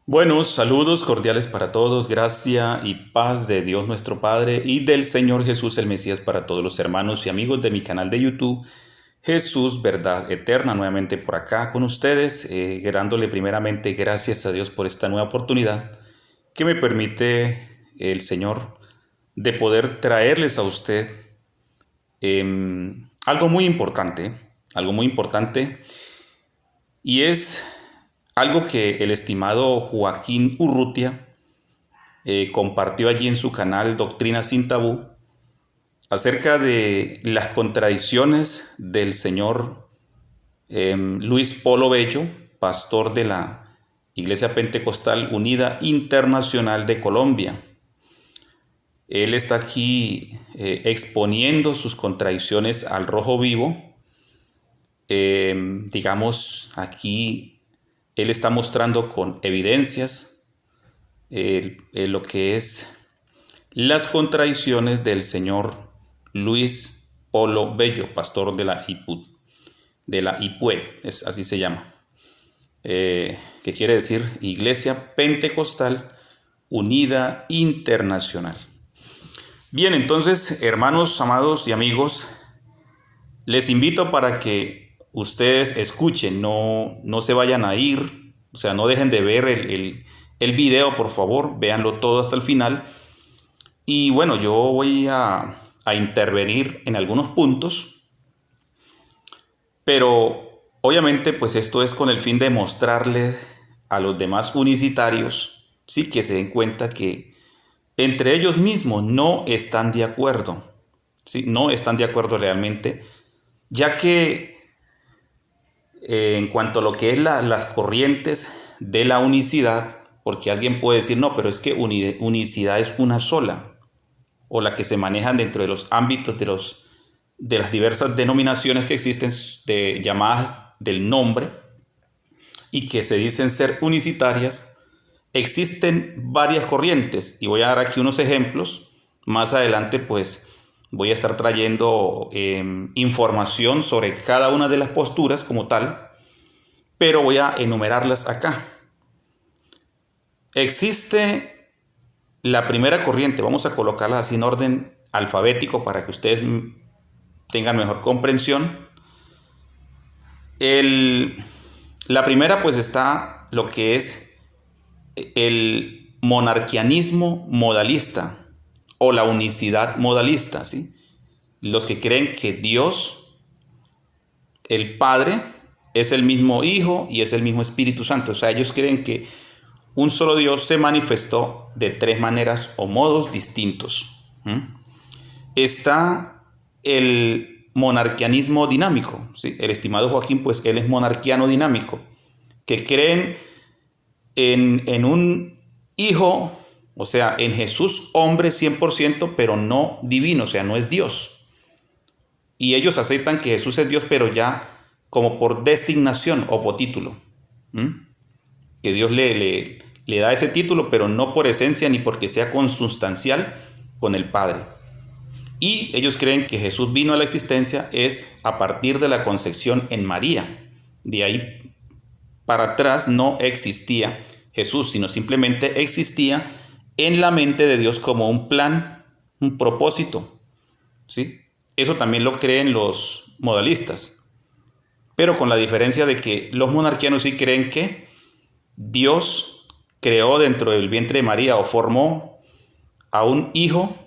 Buenos saludos cordiales para todos, gracia y paz de Dios nuestro Padre y del Señor Jesús el Mesías para todos los hermanos y amigos de mi canal de YouTube, Jesús Verdad Eterna, nuevamente por acá con ustedes, dándole primeramente gracias a Dios por esta nueva oportunidad que me permite el Señor de poder traerles a usted algo muy importante, y es algo que el estimado Joaquín Urrutia compartió allí en su canal Doctrina sin Tabú acerca de las contradicciones del señor Luis Polo Bello, pastor de la Iglesia Pentecostal Unida Internacional de Colombia. Él está aquí exponiendo sus contradicciones al rojo vivo. Digamos, aquí él está mostrando con evidencias lo que es las contradicciones del señor Luis Polo Bello, pastor de la IPUE, así se llama, que quiere decir Iglesia Pentecostal Unida Internacional. Bien, entonces, hermanos, amados y amigos, les invito para que ustedes escuchen, no se vayan a ir, o sea, no dejen de ver el video, por favor, véanlo todo hasta el final. Y bueno, yo voy a intervenir en algunos puntos, pero obviamente pues esto es con el fin de mostrarles a los demás unicitarios, sí, que se den cuenta que entre ellos mismos no están de acuerdo, sí, no están de acuerdo realmente, ya que en cuanto a lo que es las corrientes de la unicidad, porque alguien puede decir, no, pero es que unicidad es una sola, o la que se manejan dentro de los ámbitos de las diversas denominaciones que existen, llamadas del nombre, y que se dicen ser unicitarias. Existen varias corrientes y voy a dar aquí unos ejemplos. Más adelante pues voy a estar trayendo información sobre cada una de las posturas como tal, pero voy a enumerarlas acá. Existe la primera corriente, vamos a colocarla así en orden alfabético para que ustedes tengan mejor comprensión. La primera pues está lo que es el monarquianismo modalista o la unicidad modalista, ¿sí? Los que creen que Dios, el Padre, es el mismo Hijo y es el mismo Espíritu Santo. O sea, ellos creen que un solo Dios se manifestó de tres maneras o modos distintos. Está el monarquianismo dinámico, ¿sí? El estimado Joaquín, pues él es monarquiano dinámico, que creen en un Hijo, o sea, en Jesús hombre 100%, pero no divino, o sea, no es Dios. Y ellos aceptan que Jesús es Dios, pero ya como por designación o por título. Que Dios le da ese título, pero no por esencia ni porque sea consustancial con el Padre. Y ellos creen que Jesús vino a la existencia es a partir de la concepción en María. De ahí para atrás no existía Jesús, sino simplemente existía en la mente de Dios como un plan, un propósito, ¿sí? Eso también lo creen los modalistas, pero con la diferencia de que los monarquianos sí creen que Dios creó dentro del vientre de María o formó a un hijo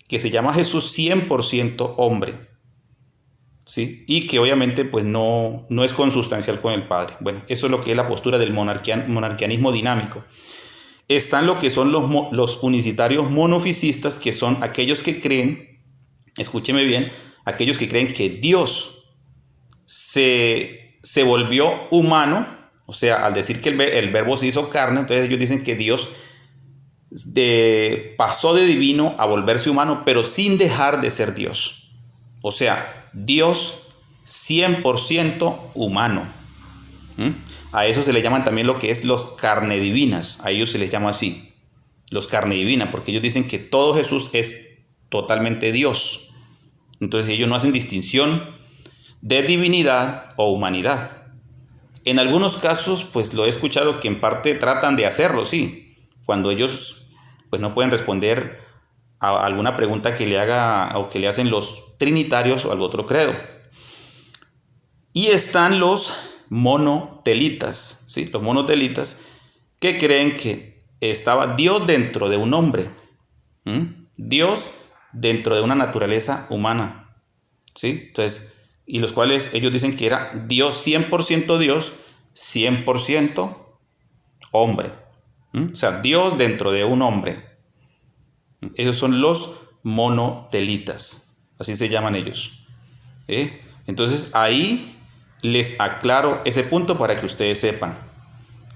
que se llama Jesús 100% hombre, ¿sí? Y que obviamente pues no es consustancial con el Padre. Bueno, eso es lo que es la postura del monarquianismo dinámico. Están lo que son los unicitarios monofisistas, que son aquellos que creen, escúcheme bien, aquellos que creen que Dios se volvió humano, o sea, al decir que el verbo se hizo carne, entonces ellos dicen que Dios pasó de divino a volverse humano, pero sin dejar de ser Dios. O sea, Dios 100% humano. A eso se le llaman también lo que es los carne divinas. A ellos se les llama así, los carne divina, porque ellos dicen que todo Jesús es totalmente Dios. Entonces ellos no hacen distinción de divinidad o humanidad. En algunos casos, pues lo he escuchado que en parte tratan de hacerlo, sí, cuando ellos pues no pueden responder a alguna pregunta que le haga o que le hacen los trinitarios o algún otro credo. Y están los monotelitas, ¿sí? Los monotelitas que creen que estaba Dios dentro de un hombre, Dios dentro de una naturaleza humana, ¿sí? Entonces, y los cuales ellos dicen que era Dios, 100% hombre, o sea, Dios dentro de un hombre. Esos son los monotelitas, así se llaman ellos. Entonces ahí les aclaro ese punto para que ustedes sepan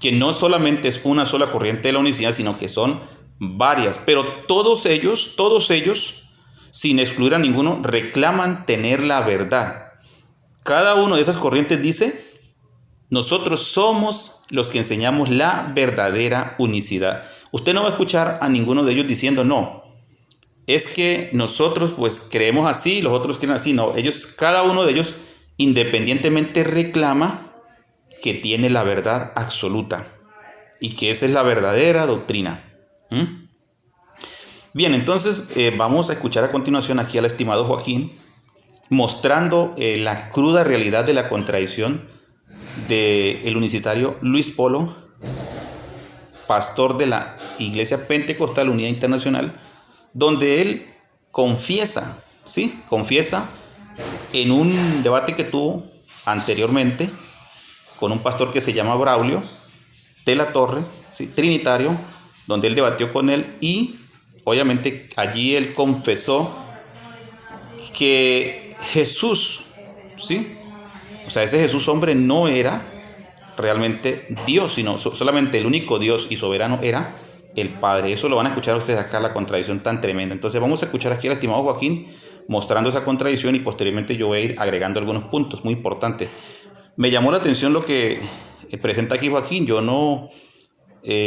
que no solamente es una sola corriente de la unicidad, sino que son varias, pero todos ellos, sin excluir a ninguno, reclaman tener la verdad. Cada uno de esas corrientes dice: nosotros somos los que enseñamos la verdadera unicidad. Usted no va a escuchar a ninguno de ellos diciendo: no, es que nosotros pues creemos así, los otros creen así. No, ellos, cada uno de ellos independientemente reclama que tiene la verdad absoluta y que esa es la verdadera doctrina. Bien, entonces vamos a escuchar a continuación aquí al estimado Joaquín mostrando la cruda realidad de la contradicción del unicitario Luis Polo, pastor de la Iglesia Pentecostal Unida Internacional, donde él confiesa, ¿sí? Confiesa en un debate que tuvo anteriormente con un pastor que se llama Braulio de la Torre, ¿sí? Trinitario, donde él debatió con él y obviamente allí él confesó que Jesús, ¿sí? O sea, ese Jesús hombre no era realmente Dios, sino solamente el único Dios y soberano era el Padre. Eso lo van a escuchar ustedes acá, la contradicción tan tremenda. Entonces vamos a escuchar aquí al estimado Joaquín mostrando esa contradicción y posteriormente yo voy a ir agregando algunos puntos muy importantes. Me llamó la atención lo que presenta aquí Joaquín. Yo no,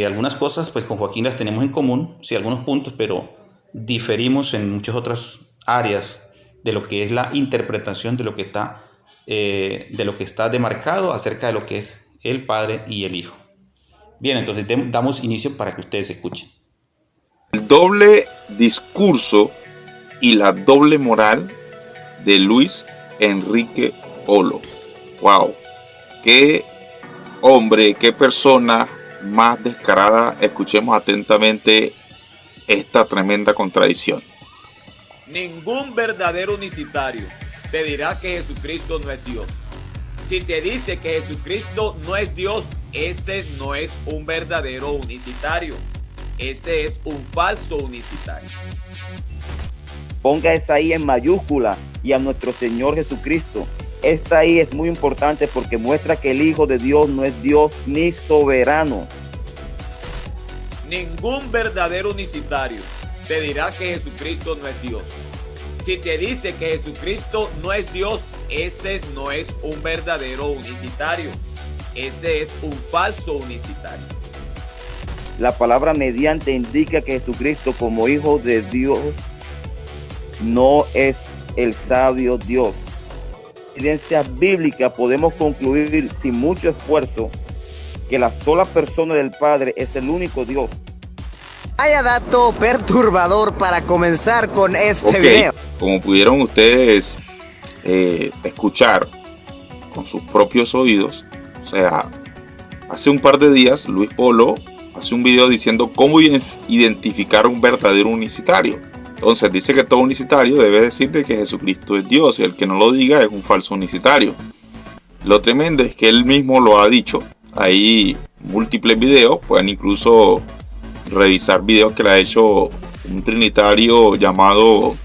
algunas cosas pues con Joaquín las tenemos en común, sí, algunos puntos, pero diferimos en muchas otras áreas de lo que es la interpretación de lo que está demarcado acerca de lo que es el Padre y el Hijo. Bien, entonces damos inicio para que ustedes escuchen. El doble discurso y la doble moral de Luis Enrique Polo. Wow, qué hombre, qué persona más descarada. Escuchemos atentamente esta tremenda contradicción. Ningún verdadero unicitario te dirá que Jesucristo no es Dios. Si te dice que Jesucristo no es Dios, ese no es un verdadero unicitario. Ese es un falso unicitario. Ponga esa I en mayúscula y a nuestro Señor Jesucristo. Esta I es muy importante porque muestra que el Hijo de Dios no es Dios ni soberano. Ningún verdadero unicitario te dirá que Jesucristo no es Dios. Si te dice que Jesucristo no es Dios, ese no es un verdadero unicitario. Ese es un falso unicitario. La palabra mediante indica que Jesucristo como Hijo de Dios no es el sabio Dios. Evidencia bíblica podemos concluir sin mucho esfuerzo que la sola persona del Padre es el único Dios. Vaya dato perturbador para comenzar con este video. Como pudieron ustedes escuchar con sus propios oídos, o sea, hace un par de días Luis Polo hace un video diciendo cómo identificar un verdadero unicitario. Entonces dice que todo unicitario debe decir de que Jesucristo es Dios y el que no lo diga es un falso unicitario. Lo tremendo es que él mismo lo ha dicho. Hay múltiples videos, pueden incluso revisar videos que le ha hecho un trinitario llamado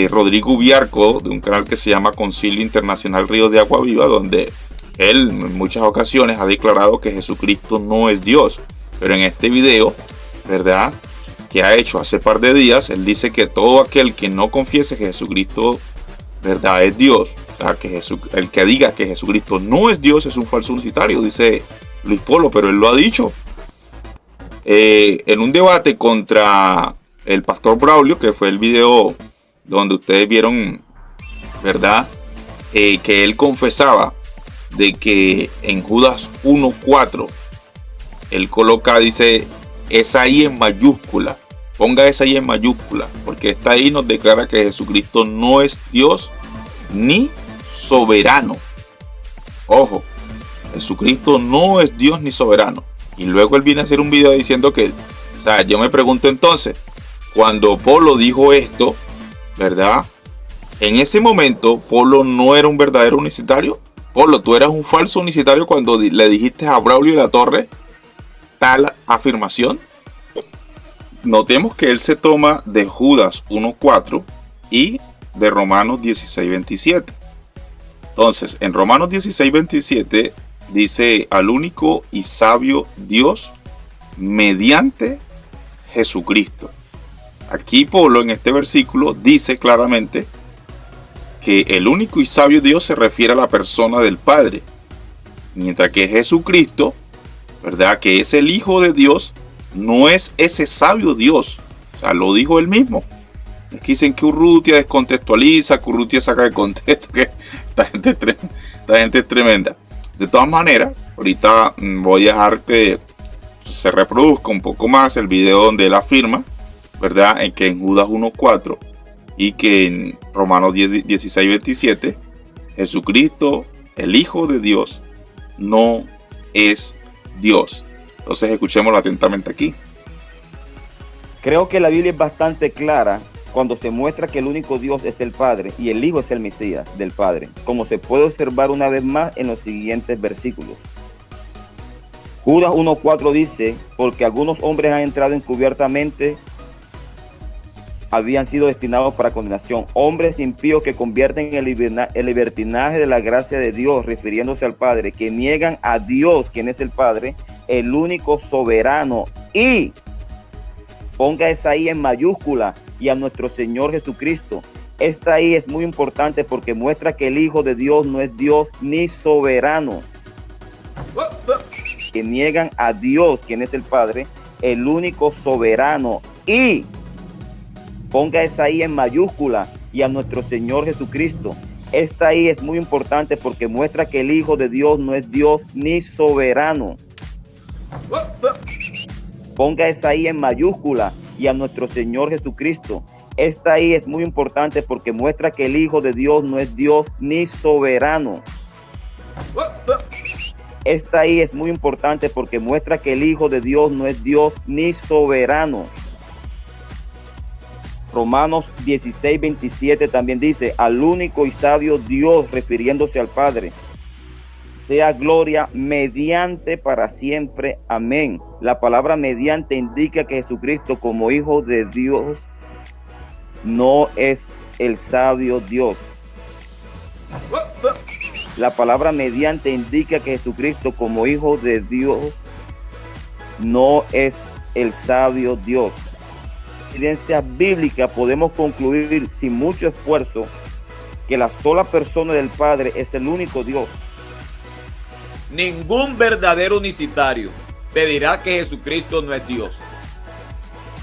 Rodrigo Ubiarco, de un canal que se llama Concilio Internacional Ríos de Agua Viva, donde él en muchas ocasiones ha declarado que Jesucristo no es Dios. Pero en este video, ¿verdad?, que ha hecho hace par de días, él dice que todo aquel que no confiese que Jesucristo, ¿verdad?, es Dios, o sea, que el que diga que Jesucristo no es Dios es un falso unicitario, dice Luis Polo, pero él lo ha dicho. En un debate contra el pastor Braulio, que fue el video donde ustedes vieron, ¿verdad?, que él confesaba de que en Judas 1:4 él coloca, dice, esa I en mayúscula. Ponga esa I en mayúscula, porque esta I nos declara que Jesucristo no es Dios ni soberano. Ojo, Jesucristo no es Dios ni soberano. Y luego él viene a hacer un video diciendo que, o sea, yo me pregunto entonces, cuando Polo dijo esto, ¿verdad? En ese momento, Polo no era un verdadero unicitario. Polo, tú eras un falso unicitario cuando le dijiste a Braulio Latorre tal afirmación. Notemos que él se toma de Judas 1:4 y de Romanos 16:27. Entonces, en Romanos 16:27 dice al único y sabio Dios mediante Jesucristo. Aquí Polo en este versículo dice claramente que el único y sabio Dios se refiere a la persona del Padre, mientras que Jesucristo, ¿verdad?, que es el Hijo de Dios, no es ese sabio Dios. O sea, lo dijo él mismo. Es que dicen que Urrutia descontextualiza, que Urrutia saca de contexto, que esta gente es tremenda. De todas maneras, ahorita voy a dejar que se reproduzca un poco más el video donde él afirma, ¿verdad?, en que en Judas 1:4 y que en Romanos 16:27 Jesucristo, el Hijo de Dios, no es Dios. Entonces escuchémoslo atentamente aquí. Creo que la Biblia es bastante clara cuando se muestra que el único Dios es el Padre y el Hijo es el Mesías del Padre, como se puede observar una vez más en los siguientes versículos. Judas 1:4 dice, porque algunos hombres han entrado encubiertamente, habían sido destinados para condenación, hombres impíos que convierten el libertinaje de la gracia de Dios, refiriéndose al Padre, que niegan a Dios, quien es el Padre, el único soberano, y ponga esa I en mayúscula, y a nuestro Señor Jesucristo. Esta I es muy importante porque muestra que el Hijo de Dios no es Dios ni soberano. Que niegan a Dios, quien es el Padre, el único soberano, y ponga esa I en mayúscula, y a nuestro Señor Jesucristo. Esta I es muy importante porque muestra que el Hijo de Dios no es Dios ni soberano. Ponga esa I en mayúscula, y a nuestro Señor Jesucristo. Esta I es muy importante porque muestra que el Hijo de Dios no es Dios ni soberano. Esta I es muy importante porque muestra que el Hijo de Dios no es Dios ni soberano. Romanos 16:27 también dice, al único y sabio Dios, refiriéndose al Padre, sea gloria mediante para siempre. Amén. La palabra mediante indica que Jesucristo como Hijo de Dios no es el sabio Dios. La palabra mediante indica que Jesucristo como Hijo de Dios no es el sabio Dios. Evidencia bíblica podemos concluir sin mucho esfuerzo que la sola persona del Padre es el único Dios. Ningún verdadero unicitario te dirá que Jesucristo no es Dios.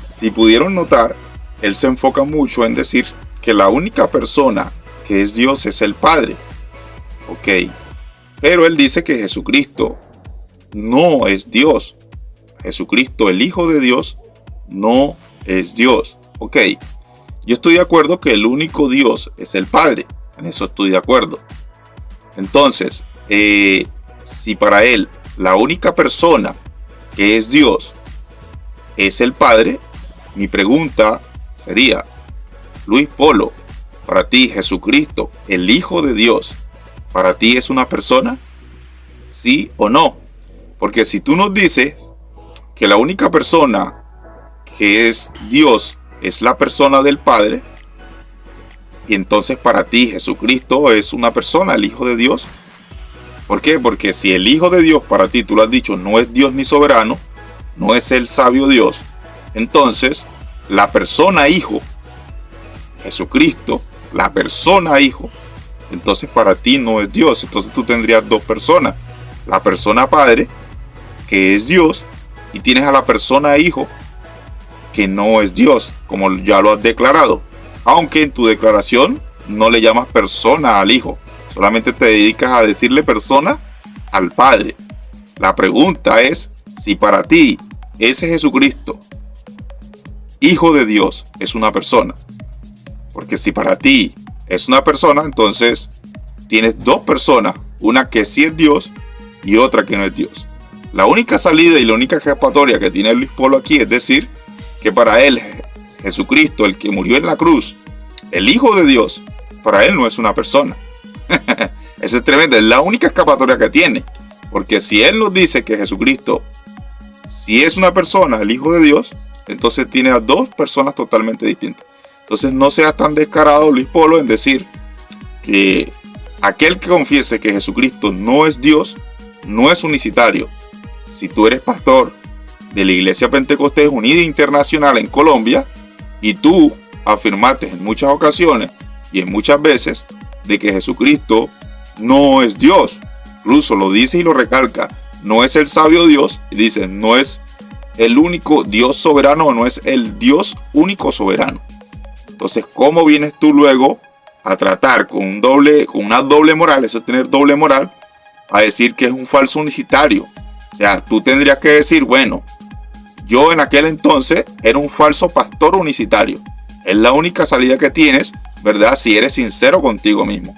Si pudieron notar, él se enfoca mucho en decir que la única persona que es Dios es el Padre. Ok, pero él dice que Jesucristo no es Dios. Jesucristo, el Hijo de Dios, no es Dios. Ok, yo estoy de acuerdo que el único Dios es el Padre. En eso estoy de acuerdo. Entonces, si para él la única persona que es Dios es el Padre, mi pregunta sería, Luis Polo, para ti Jesucristo, el Hijo de Dios, ¿para ti es una persona? ¿Sí o no? Porque si tú nos dices que la única persona que es Dios es la persona del Padre, y entonces para ti Jesucristo es una persona, el Hijo de Dios. ¿Por qué? Porque si el Hijo de Dios para ti, tú lo has dicho, no es Dios ni soberano, no es el sabio Dios, entonces la persona Hijo, Jesucristo, la persona Hijo, entonces para ti no es Dios. Entonces tú tendrías dos personas, la persona Padre, que es Dios, y tienes a la persona Hijo, que no es Dios, como ya lo has declarado, aunque en tu declaración no le llamas persona al Hijo, Solamente te dedicas a decirle persona al Padre. La pregunta es si para ti ese Jesucristo, Hijo de Dios, es una persona. Porque si para ti es una persona, entonces tienes dos personas, una que sí es Dios y otra que no es Dios. La única salida y la única escapatoria que tiene Luis Polo aquí es decir que para él Jesucristo, el que murió en la cruz, el Hijo de Dios, para él no es una persona. Eso es tremendo, es la única escapatoria que tiene. Porque si él nos dice que Jesucristo, si es una persona, el Hijo de Dios, entonces tiene a dos personas totalmente distintas. Entonces no seas tan descarado, Luis Polo, en decir que aquel que confiese que Jesucristo no es Dios, no es unicitario. Si tú eres pastor de la Iglesia Pentecostés Unida Internacional en Colombia y tú afirmaste en muchas ocasiones y en muchas veces de que Jesucristo no es Dios, incluso lo dice y lo recalca, no es el sabio Dios, y dice no es el único Dios soberano, no es el Dios único soberano. Entonces, ¿cómo vienes tú luego a tratar con una doble moral, eso es tener doble moral, a decir que es un falso unicitario? O sea, tú tendrías que decir, bueno, yo en aquel entonces era un falso pastor unicitario. Es la única salida que tienes, ¿verdad? Si eres sincero contigo mismo.